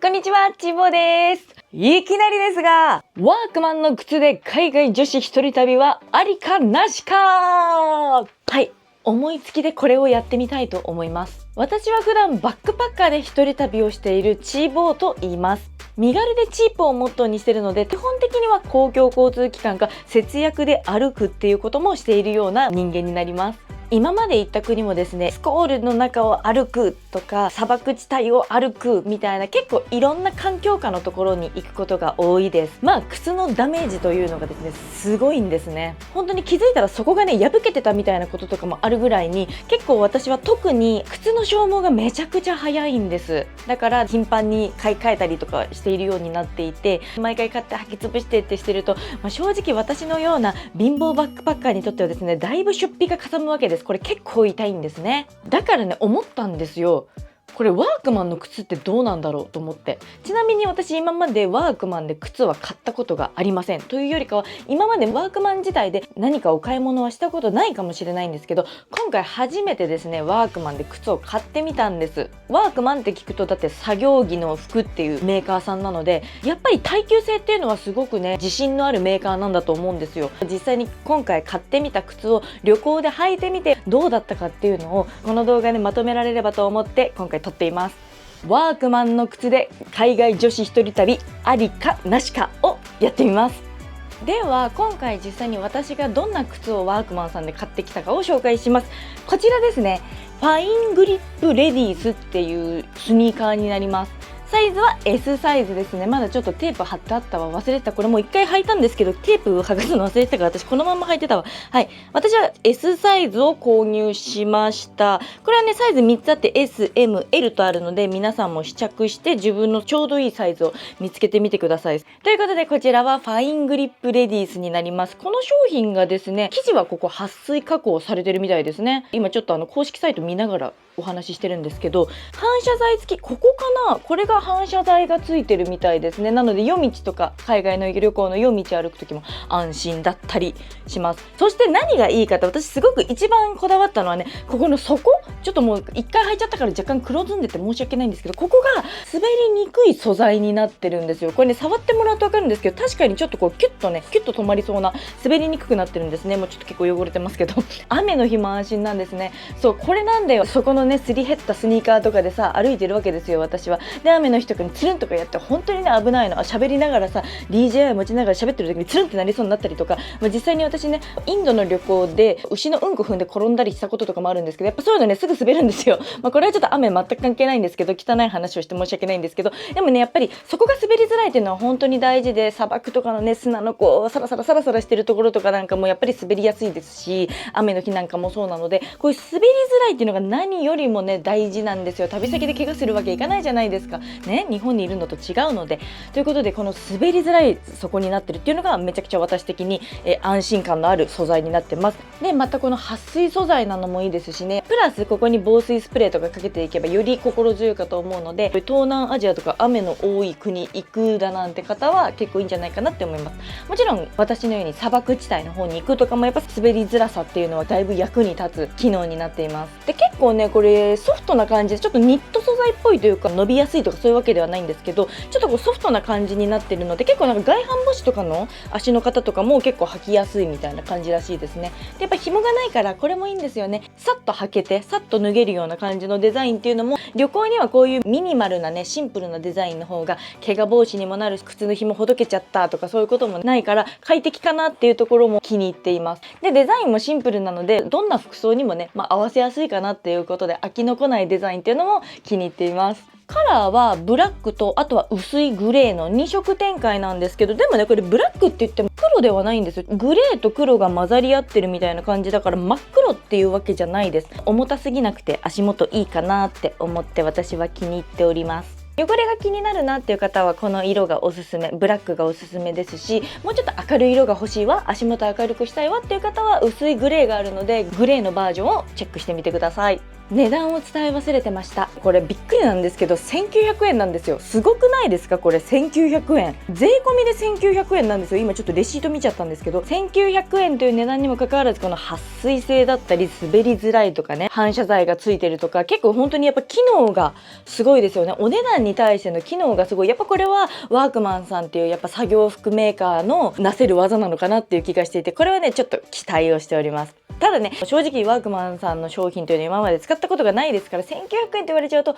こんにちは、ちぼです。いきなりですが、ワークマンの靴で海外女子一人旅はありかなしか？はい、思いつきでこれをやってみたいと思います。私は普段バックパッカーで一人旅をしているチーボーと言います。身軽でチープをモットーにしているので、基本的には公共交通機関か節約で歩くっていうこともしているような人間になります。今まで行った国もですね、スコールの中を歩くとか砂漠地帯を歩くみたいな、結構いろんな環境下のところに行くことが多いです。靴のダメージというのがですね、すごいんですね。本当に気づいたらそこがね破けてたみたいなこととかもあるぐらいに、結構私は特に靴の消耗がめちゃくちゃ早いんです。だから頻繁に買い替えたりとかしているようになっていて、毎回買って履き潰してってしてると、正直私のような貧乏バックパッカーにとってはですね、だいぶ出費がかさむわけです。これ結構痛いんですね。だからね、思ったんですよ。これワークマンの靴ってどうなんだろうと思って。ちなみに私今までワークマンで靴は買ったことがありません。というよりかは、今までワークマン自体で何かお買い物はしたことないかもしれないんですけど、今回初めてですね、ワークマンで靴を買ってみたんです。ワークマンって聞くと、だって作業着の服っていうメーカーさんなので、やっぱり耐久性っていうのはすごくね、自信のあるメーカーなんだと思うんですよ。実際に今回買ってみた靴を旅行で履いてみてどうだったかっていうのをこの動画でまとめられればと思って今回撮っています。ワークマンの靴で海外女子一人旅ありかなしかをやってみます。では今回実際に私がどんな靴をワークマンさんで買ってきたかを紹介します。こちらですね、ファイングリップレディースっていうスニーカーになります。サイズは S サイズですね。まだちょっとテープ貼ってあったわ、忘れてた。これもう一回履いたんですけど、テープ剥がすの忘れてたから、私このまま履いてたわ。はい、私は S サイズを購入しました。これはね、サイズ3つあって S、M、L とあるので、皆さんも試着して自分のちょうどいいサイズを見つけてみてください。ということで、こちらはファイングリップレディースになります。この商品がですね、生地はここ撥水加工されてるみたいですね。今ちょっと公式サイト見ながらお話ししてるんですけど、反射材付き、ここかな、これが反射材がついてるみたいですね。なので夜道とか海外の旅行の夜道歩く時も安心だったりします。そして何がいいかって、私すごく一番こだわったのはね、ここの底、ちょっともう一回履いちゃったから若干黒ずんでて申し訳ないんですけど、ここが滑りにくい素材になってるんですよ。これね、触ってもらうと分かるんですけど、確かにちょっとこうキュッと止まりそうな、滑りにくくなってるんですね。もうちょっと結構汚れてますけど雨の日も安心なんですね。そう、これなんだよ。そこのね、すり減ったスニーカーとかでさ歩いてるわけですよ、私は。で、雨の日とかにつるんとかやって本当にね危ないの。喋りながらさ DJI 持ちながら喋ってる時につるんってなりそうになったりとか、実際に私ね、インドの旅行で牛のうんこ踏んで転んだりしたこととかもあるんですけど、やっぱそういうのねすぐ滑るんですよ。これはちょっと雨全く関係ないんですけど、汚い話をして申し訳ないんですけど、でもね、やっぱりそこが滑りづらいっていうのは本当に大事で、砂漠とかのね砂のこうサラサラサラサラしてるところとかなんかもやっぱり滑りやすいですし、雨の日なんかもそうなので、こういう滑りづらいっていうのが何よりもね大事なんですよ。旅先で怪我するわけいかないじゃないですかね、日本にいるのと違うので。ということで、この滑りづらい底になってるっていうのがめちゃくちゃ私的に安心感のある素材になってます。で、またこの撥水素材なのもいいですしね、プラスここに防水スプレーとかかけていけばより心強いかと思うので、東南アジアとか雨の多い国行くだなんて方は結構いいんじゃないかなって思います。もちろん私のように砂漠地帯の方に行くとかもやっぱ滑りづらさっていうのはだいぶ役に立つ機能になっています。で、結構ねこれソフトな感じで、ちょっとニット素材っぽいというか、伸びやすいとかそういうわけではないんですけど、ちょっとこうソフトな感じになってるので、結構なんか外反母趾とかの足の方とかも結構履きやすいみたいな感じらしいですね。で、やっぱ紐がないからこれもいいんですよね。さっと履けてさっと脱げるような感じのデザインっていうのも、旅行にはこういうミニマルなねシンプルなデザインの方が怪我防止にもなるし、靴の紐ほどけちゃったとかそういうこともないから快適かなっていうところも気に入っています。で、デザインもシンプルなので、どんな服装にもね、合わせやすいかなっていうことで、飽きのこないデザインっていうのも気に入っています。カラーはブラックとあとは薄いグレーの2色展開なんですけど、でもねこれブラックって言っても黒ではないんですよ。グレーと黒が混ざり合ってるみたいな感じだから、真っ黒っていうわけじゃないです。重たすぎなくて足元いいかなって思って私は気に入っております。汚れが気になるなっていう方はこの色がおすすめ、ブラックがおすすめですし、もうちょっと明るい色が欲しいわ、足元明るくしたいわっていう方は薄いグレーがあるので、グレーのバージョンをチェックしてみてください。値段を伝え忘れてました。これびっくりなんですけど1900円なんですよ。すごくないですか？これ1900円、税込みで1900円なんですよ。今ちょっとレシート見ちゃったんですけど、1900円という値段にもかかわらず、この撥水性だったり滑りづらいとかね、反射材がついてるとか、結構本当にやっぱ機能がすごいですよね。お値段に対しての機能がすごい。やっぱこれはワークマンさんっていうやっぱ作業服メーカーのなせる技なのかなっていう気がしていて、これはねちょっと期待をしております。ただね、正直ワークマンさんの商品というのは今まで使ったことがないですから、1900円って言われちゃうと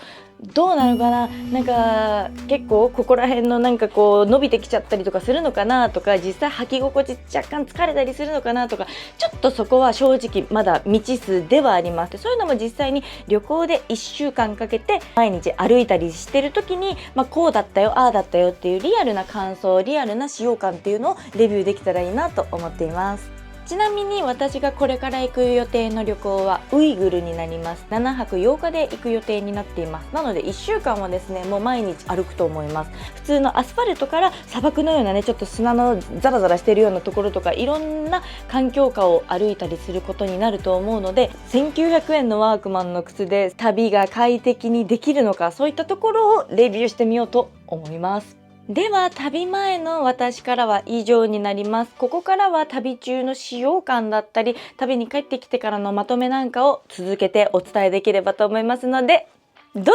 どうなのかな、なんか結構ここら辺のなんかこう伸びてきちゃったりとかするのかなとか、実際履き心地若干疲れたりするのかなとか、ちょっとそこは正直まだ未知数ではあります。そういうのも実際に旅行で1週間かけて毎日歩いたりしてる時に、こうだったよああだったよっていうリアルな感想、リアルな使用感っていうのをレビューできたらいいなと思っています。ちなみに私がこれから行く予定の旅行はウイグルになります。7泊8日で行く予定になっています。なので1週間はですね、もう毎日歩くと思います。普通のアスファルトから砂漠のようなね、ちょっと砂のザラザラしてるようなところとか、いろんな環境下を歩いたりすることになると思うので、1900円のワークマンの靴で旅が快適にできるのか、そういったところをレビューしてみようと思います。では旅前の私からは以上になります。ここからは旅中の使用感だったり、旅に帰ってきてからのまとめなんかを続けてお伝えできればと思いますので、どうぞ。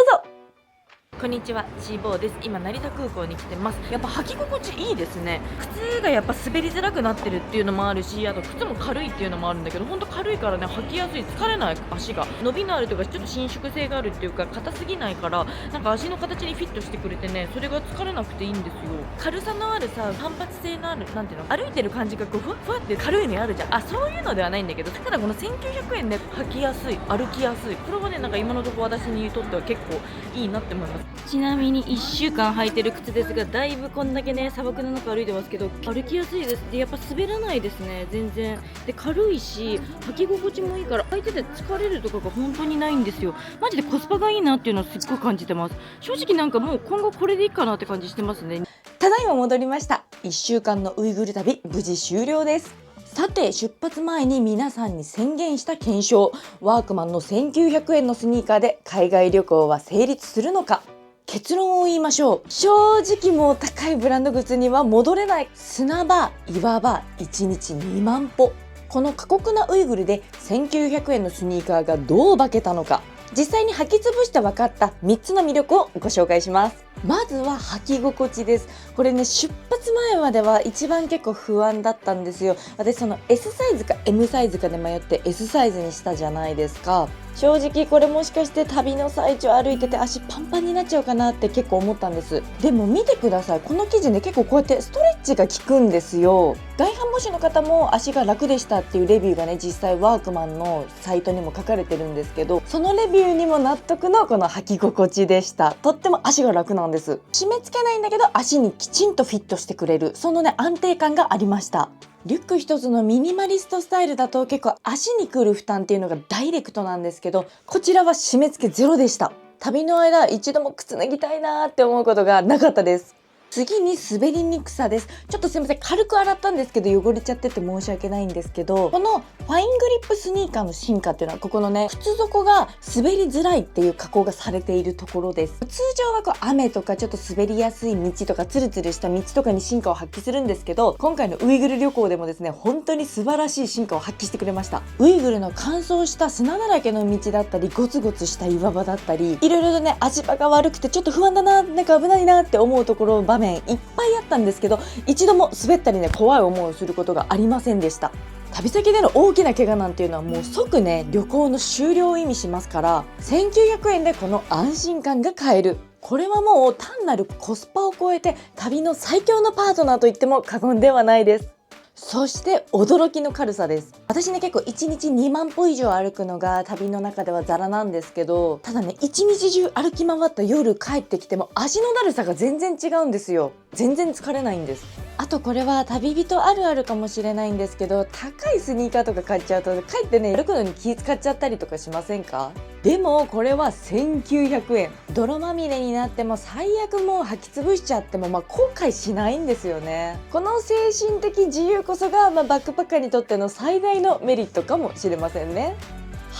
こんにちは、シーボーです。今成田空港に来てます。やっぱ履き心地いいですね。靴がやっぱ滑りづらくなってるっていうのもあるし、あと靴も軽いっていうのもあるんだけど、ほんと軽いからね、履きやすい、疲れない。足が伸びのあるというか、ちょっと伸縮性があるっていうか、硬すぎないから、なんか足の形にフィットしてくれてね、それが疲れなくていいんですよ。軽さのあるさ、反発性のある、なんていうの、歩いてる感じがこうふわふわって軽いのあるじゃん。そういうのではないんだけど、ただこの1900円で履きやすい、歩きやすい、これはね、なんか今のところ私にとっては結構いいなって思います。ちなみに1週間履いてる靴ですが、だいぶこんだけね砂漠の中歩いてますけど、歩きやすいです。でやっぱ滑らないですね、全然。で軽いし履き心地もいいから、履いてて疲れるとかが本当にないんですよ。マジでコスパがいいなっていうのをすっごい感じてます。正直なんかもう今後これでいいかなって感じしてますね。ただいま戻りました。1週間のウイグル旅無事終了です。さて出発前に皆さんに宣言した検証、ワークマンの1900円のスニーカーで海外旅行は成立するのか。結論を言いましょう。正直もう高いブランド靴には戻れない。砂場、岩場、1日2万歩。この過酷なウイグルで1900円のスニーカーがどう化けたのか、実際に履き潰して分かった3つの魅力をご紹介します。まずは履き心地です。これね、出発前までは一番結構不安だったんですよ。私その S サイズか M サイズかで迷って S サイズにしたじゃないですか。正直これもしかして旅の最中歩いてて足パンパンになっちゃうかなって結構思ったんです。でも見てください、この生地ね、結構こうやってストレッチが効くんですよ。外反母趾の方も足が楽でしたっていうレビューがね、実際ワークマンのサイトにも書かれてるんですけど、そのレビューにも納得のこの履き心地でした。とっても足が楽なんです。締め付けないんだけど足にきちんとフィットしてくれる、そのね安定感がありました。リュック一つのミニマリストスタイルだと結構足にくる負担っていうのがダイレクトなんですけど、こちらは締め付けゼロでした。旅の間一度も靴脱ぎたいなーって思うことがなかったです。次に滑りにくさです。ちょっとすいません、軽く洗ったんですけど汚れちゃってて申し訳ないんですけど、このファイングリップスニーカーの進化っていうのは、ここのね靴底が滑りづらいっていう加工がされているところです。通常はこう雨とかちょっと滑りやすい道とかツルツルした道とかに進化を発揮するんですけど、今回のウイグル旅行でもですね、本当に素晴らしい進化を発揮してくれました。ウイグルの乾燥した砂だらけの道だったり、ゴツゴツした岩場だったり、いろいろとね足場が悪くてちょっと不安だな、なんか危ないなって思うところ場面いっぱいあったんですけど、一度も滑ったりね怖い思いをすることがありませんでした。旅先での大きな怪我なんていうのはもう即ね旅行の終了を意味しますから、1900円でこの安心感が買える、これはもう単なるコスパを超えて旅の最強のパートナーと言っても過言ではないです。そして驚きの軽さです。私ね結構1日2万歩以上歩くのが旅の中ではザラなんですけど、ただね一日中歩き回った夜帰ってきても足のだるさが全然違うんですよ。全然疲れないんです。あとこれは旅人あるあるかもしれないんですけど、高いスニーカーとか買っちゃうと帰ってね歩くのに気使っちゃったりとかしませんか？でもこれは1900円、泥まみれになっても最悪もう履き潰しちゃっても後悔しないんですよね。この精神的自由こそがバックパッカーにとっての最大のメリットかもしれませんね。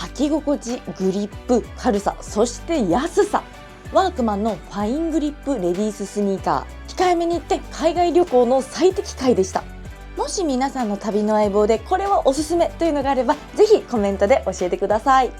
履き心地、グリップ、軽さ、そして安さ。ワークマンのファイングリップレディーススニーカー、控えめに言って海外旅行の最適解でした。もし皆さんの旅の相棒でこれはおすすめというのがあれば、ぜひコメントで教えてください。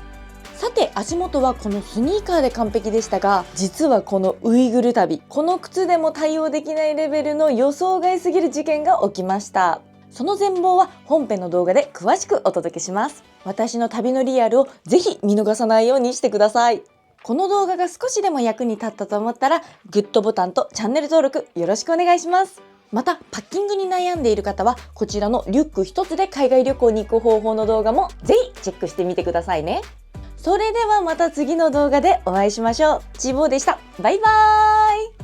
さて、足元はこのスニーカーで完璧でしたが、実はこのウイグル旅、この靴でも対応できないレベルの予想外すぎる事件が起きました。その全貌は本編の動画で詳しくお届けします。私の旅のリアルをぜひ見逃さないようにしてください。この動画が少しでも役に立ったと思ったら、グッドボタンとチャンネル登録よろしくお願いします。また、パッキングに悩んでいる方は、こちらのリュック一つで海外旅行に行く方法の動画もぜひチェックしてみてくださいね。それではまた次の動画でお会いしましょう。ちぼうでした。バイバーイ。